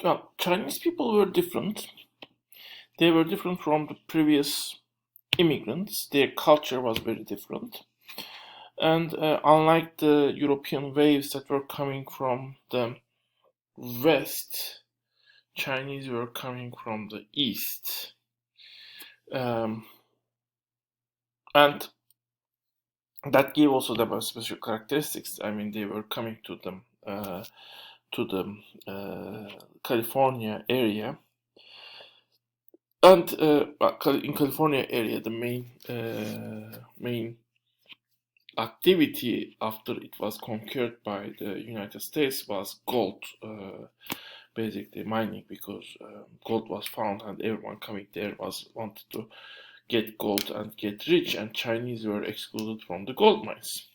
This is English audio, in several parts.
Well, Chinese people were different. They were different from the previous immigrants. Their culture was very different. And unlike the European waves that were coming from the west, Chinese were coming from the east. And that gave also them special characteristics. I mean, they were coming to the California area, and in California area, the main activity after it was conquered by the United States was gold, basically mining, because gold was found, and everyone coming there wanted to get gold and get rich, and Chinese were excluded from the gold mines.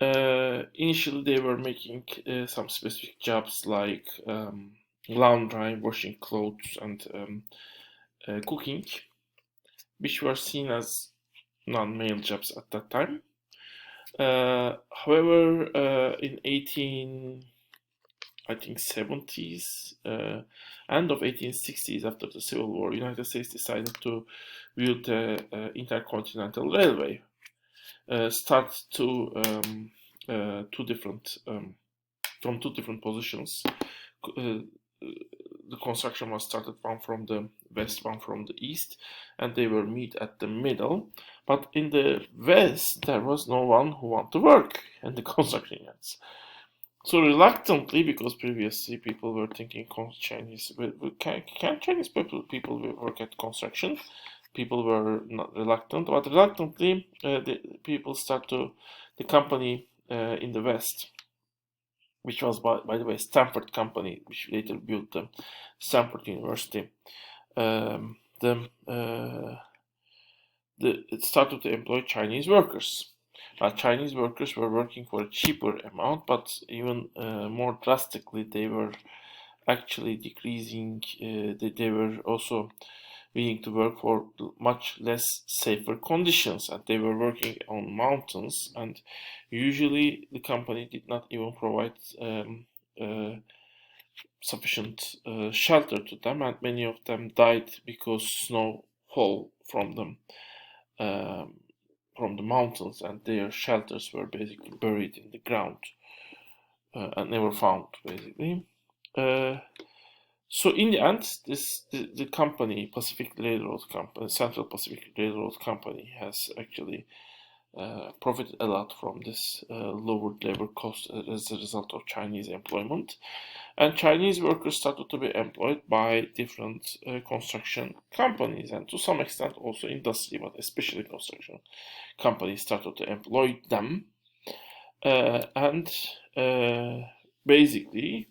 Initially, they were making some specific jobs like laundry, washing clothes, and cooking, which were seen as non-male jobs at that time. However, in 1870s, end of 1860s, after the Civil War, United States decided to build the intercontinental railway. Start to two different from two different positions. The construction was started, one from the west, one from the east, and they were meet at the middle. But in the west, there was no one who wanted to work in the construction yards. So reluctantly, because previously people were thinking Chinese, can Chinese people work at construction? People were not reluctant, but reluctantly, the people the company in the west, which was by the way Stanford company, which later built the Stanford University. It started to employ Chinese workers. Chinese workers were working for a cheaper amount, but even more drastically, they were actually decreasing. They were also willing to work for much less safer conditions, and they were working on mountains, and usually the company did not even provide sufficient shelter to them, and many of them died because snow fell from the mountains, and their shelters were basically buried in the ground and never found, basically. So in the end, the company, Pacific Railroad Company, Central Pacific Railroad Company, has actually profited a lot from this lowered labor cost as a result of Chinese employment. And Chinese workers started to be employed by different construction companies, and to some extent also industry, but especially construction companies started to employ them. And basically,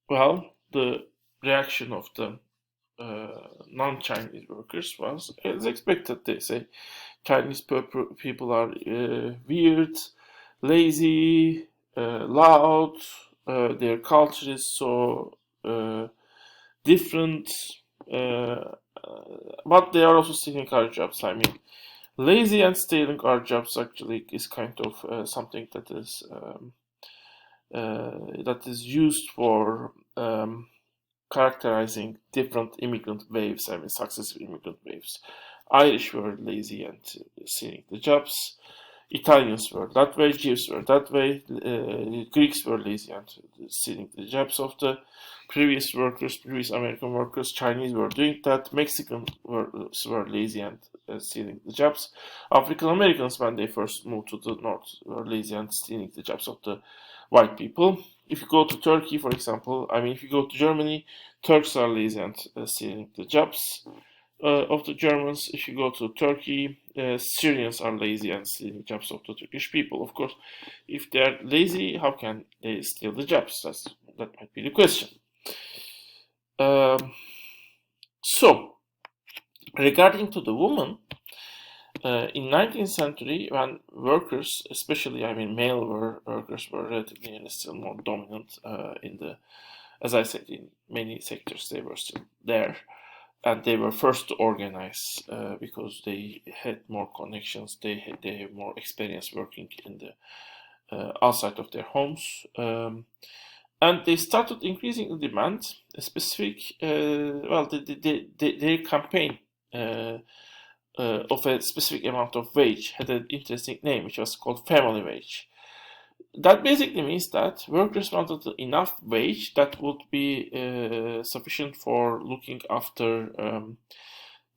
well, the reaction of the non-Chinese workers was as expected. They say Chinese people are weird, lazy, loud. Their culture is so different, but they are also stealing our jobs. I mean, lazy and stealing our jobs actually is kind of something that is used for characterizing different immigrant waves. I mean, successive immigrant waves. Irish were lazy and stealing the jobs. Italians were that way. Jews were that way. Greeks were lazy and stealing the jobs of the previous workers, previous American workers. Chinese were doing that. Mexicans were lazy and stealing the jobs. African Americans, when they first moved to the north, were lazy and stealing the jobs of the white people. If you go to Turkey, for example, I mean, if you go to Germany, Turks are lazy and stealing the jobs of the Germans. If you go to Turkey, Syrians are lazy and stealing jobs of the Turkish people. Of course, if they are lazy, how can they steal the jobs? That might be the question. So, regarding to the woman, in 19th century, when workers, especially I mean male workers, were relatively and still more dominant in the, as I said, in many sectors they were still there, and they were first to organize because they had more connections, they have more experience working in the outside of their homes, and they started increasing the demand. A specific, their campaign of a specific amount of wage had an interesting name, which was called family wage. That basically means that workers wanted enough wage that would be sufficient for looking after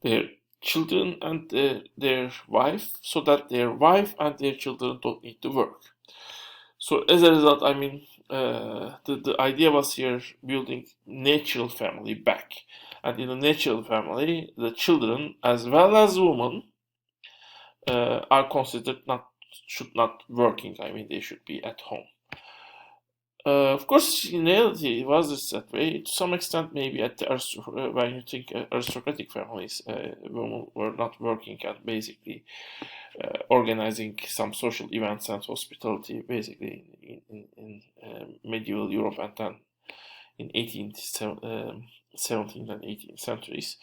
their children and their wife, so that their wife and their children don't need to work. So as a result, the idea was here building natural family back. And in a natural family, the children as well as women are considered should not working. They should be at home. Of course, in reality, it was that way. To some extent, maybe when you think aristocratic families, women were not working and basically organizing some social events and hospitality, basically in medieval Europe and then in 17th and 18th centuries.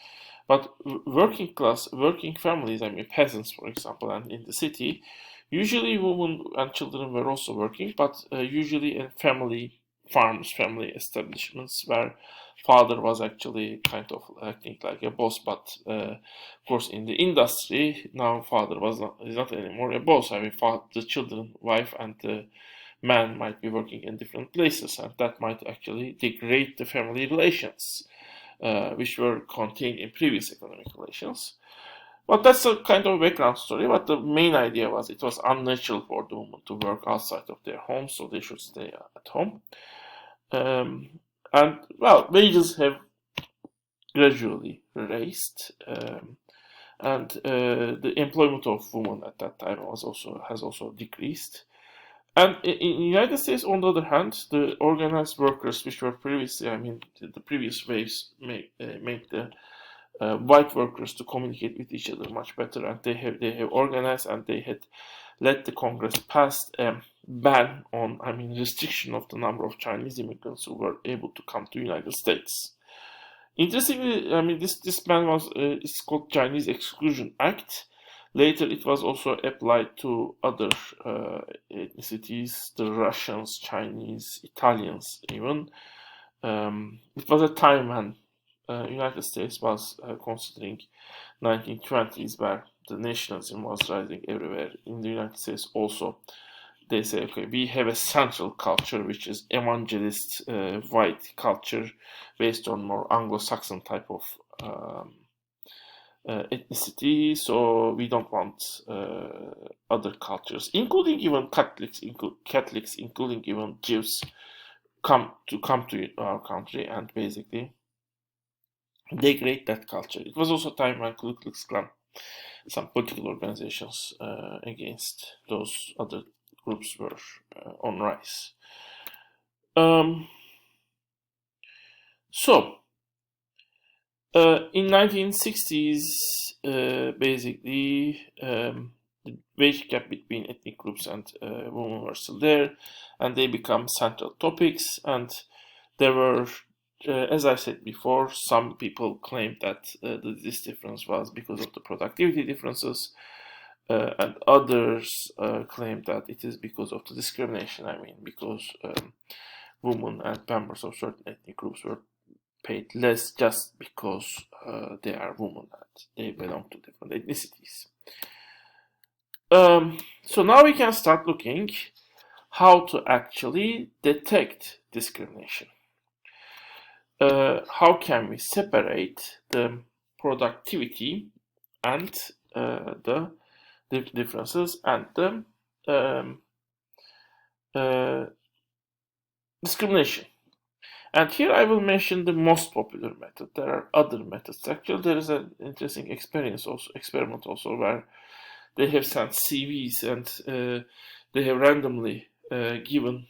But working families, peasants, for example, and in the city, usually women and children were also working, but usually in family farms, family establishments, where father was actually kind of acting like a boss. But of course, in the industry, now father is not anymore a boss. The children, wife, and the man might be working in different places, and that might actually degrade the family relations, which were contained in previous economic relations. But that's a kind of background story. But the main idea was it was unnatural for the women to work outside of their home, so they should stay at home. Wages have gradually raised, and the employment of women at that time has also decreased. And in the United States, on the other hand, the organized workers, which were previously, the previous waves made the white workers to communicate with each other much better, and they have organized, and they had let the Congress pass a ban on, restriction of the number of Chinese immigrants who were able to come to the United States. Interestingly, this ban was it's called Chinese Exclusion Act. Later, it was also applied to other ethnicities, the Russians, Chinese, Italians, even. It was a time when United States was considering 1920s, where the nationalism was rising everywhere. In the United States also, they say, okay, we have a central culture, which is evangelist white culture based on more Anglo-Saxon type of ethnicity, so we don't want other cultures, including even Catholics, including even Jews, come to our country and basically degrade that culture. It was also a time when Ku Klux Klan, some political organizations against those other groups were on rise. In 1960s, basically, the wage gap between ethnic groups and women were still there, and they become central topics. And there were, as I said before, some people claimed that this difference was because of the productivity differences, and others claimed that it is because of the discrimination. Because women and members of certain ethnic groups were paid less just because they are women and they belong to different ethnicities. So now we can start looking how to actually detect discrimination. How can we separate the productivity and the differences and the discrimination? And here I will mention the most popular method. There are other methods. Actually, there is an interesting experiment also where they have sent CVs and they have randomly given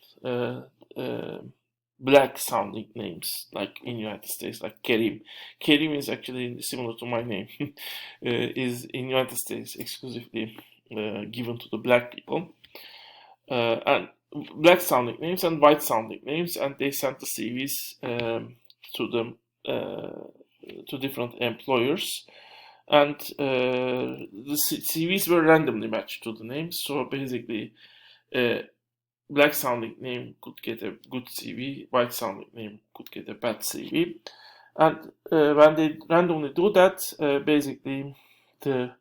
black sounding names, like in the United States, like Kerim. Kerim is actually similar to my name, is in the United States exclusively given to the black people. And black sounding names and white sounding names, and they sent the CVs to different employers, and the CVs were randomly matched to the names. So basically, black sounding name could get a good CV, white sounding name could get a bad CV. And when they randomly do that, basically the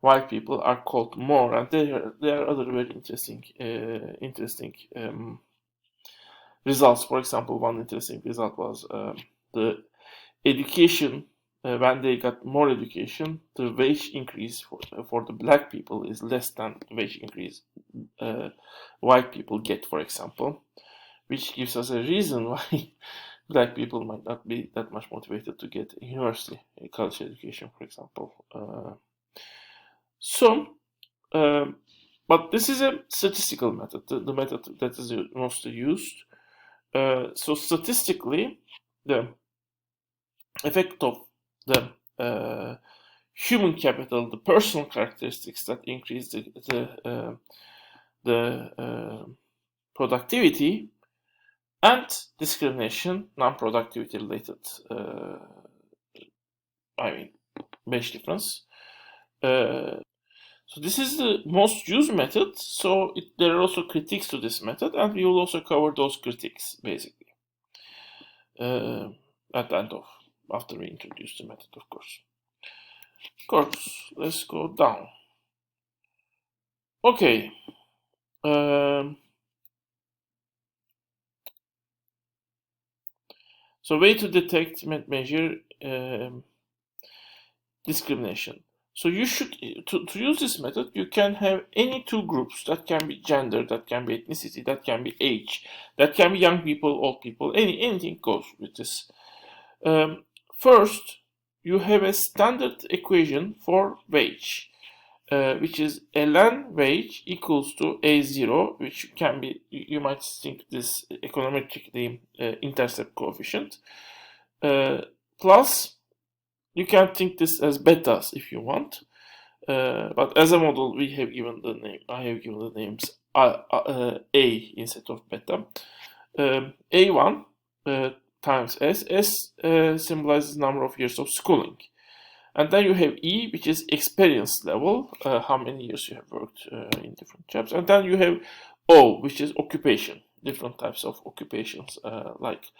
white people are called more, and there are other very interesting results. For example, one interesting result was the education. When they got more education, the wage increase for the black people is less than the wage increase white people get, for example, which gives us a reason why black people might not be that much motivated to get a university, a college education, for example. But this is a statistical method, the method that is mostly used. So statistically, the effect of the human capital, the personal characteristics that increase the productivity, and discrimination, non-productivity related, wage difference. So this is the most used method. So there are also critiques to this method, and we will also cover those critiques basically at the end of after we introduce the method, of course. Let's go down. Okay. So way to detect measure discrimination. So you should to use this method, you can have any two groups. That can be gender, that can be ethnicity, that can be age, that can be young people, old people. Anything goes with this. First, you have a standard equation for wage, which is ln wage equals to A0, which can be, you might think this econometrically intercept coefficient, plus you can think this as betas if you want, but as a model we have given the name. I have given the names A instead of beta. A1 times S symbolizes number of years of schooling, and then you have E, which is experience level, how many years you have worked in different jobs, and then you have O, which is occupation, different types of occupations, like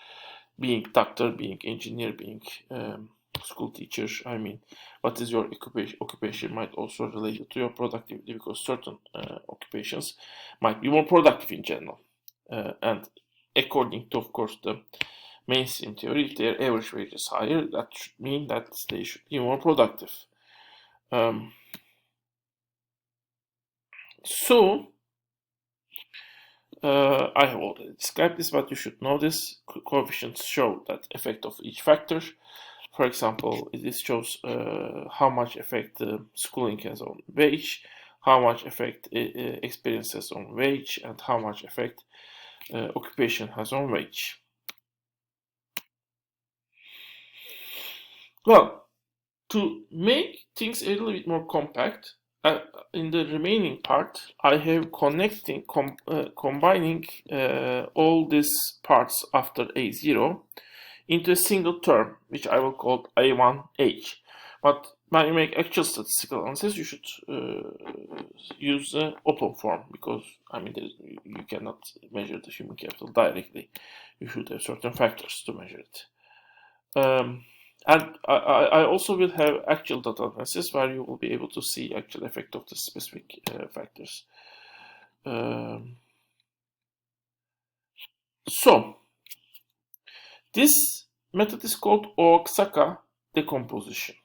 being doctor, being engineer, being school teacher. What is your occupation might also relate to your productivity, because certain occupations might be more productive in general, and according to, of course, the mainstream theory, if their average wage is higher, that should mean that they should be more productive. I have already described this, but you should know this. Coefficients show that effect of each factor. For example, this shows how much effect schooling has on wage, how much effect experience has on wage, and how much effect occupation has on wage. Well, to make things a little bit more compact, in the remaining part, I have combining all these parts after A0 into a single term, which I will call A1H. But when you make actual statistical analysis, you should use the open form, because you cannot measure the human capital directly. You should have certain factors to measure it. And I also will have actual data analysis, where you will be able to see actual effect of the specific factors. So this method is called Oaxaca decomposition.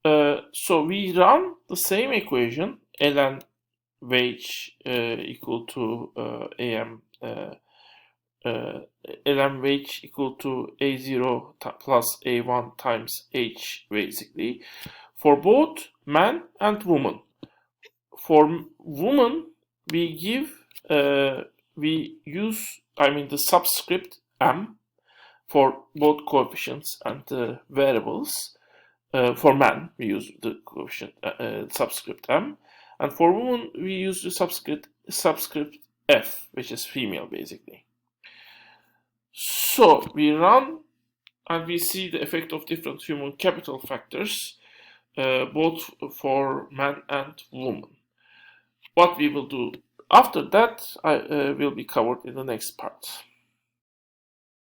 So we run the same equation, ln wage equal to am ln wage equal to A0 plus A1 times H, basically, for both man and woman. For woman, we use the subscript m for both coefficients and variables. For man, we use the coefficient subscript m, and for woman, we use the subscript f, which is female, basically. So we run and we see the effect of different human capital factors, both for man and woman. What we will do After that, I will be covered in the next part.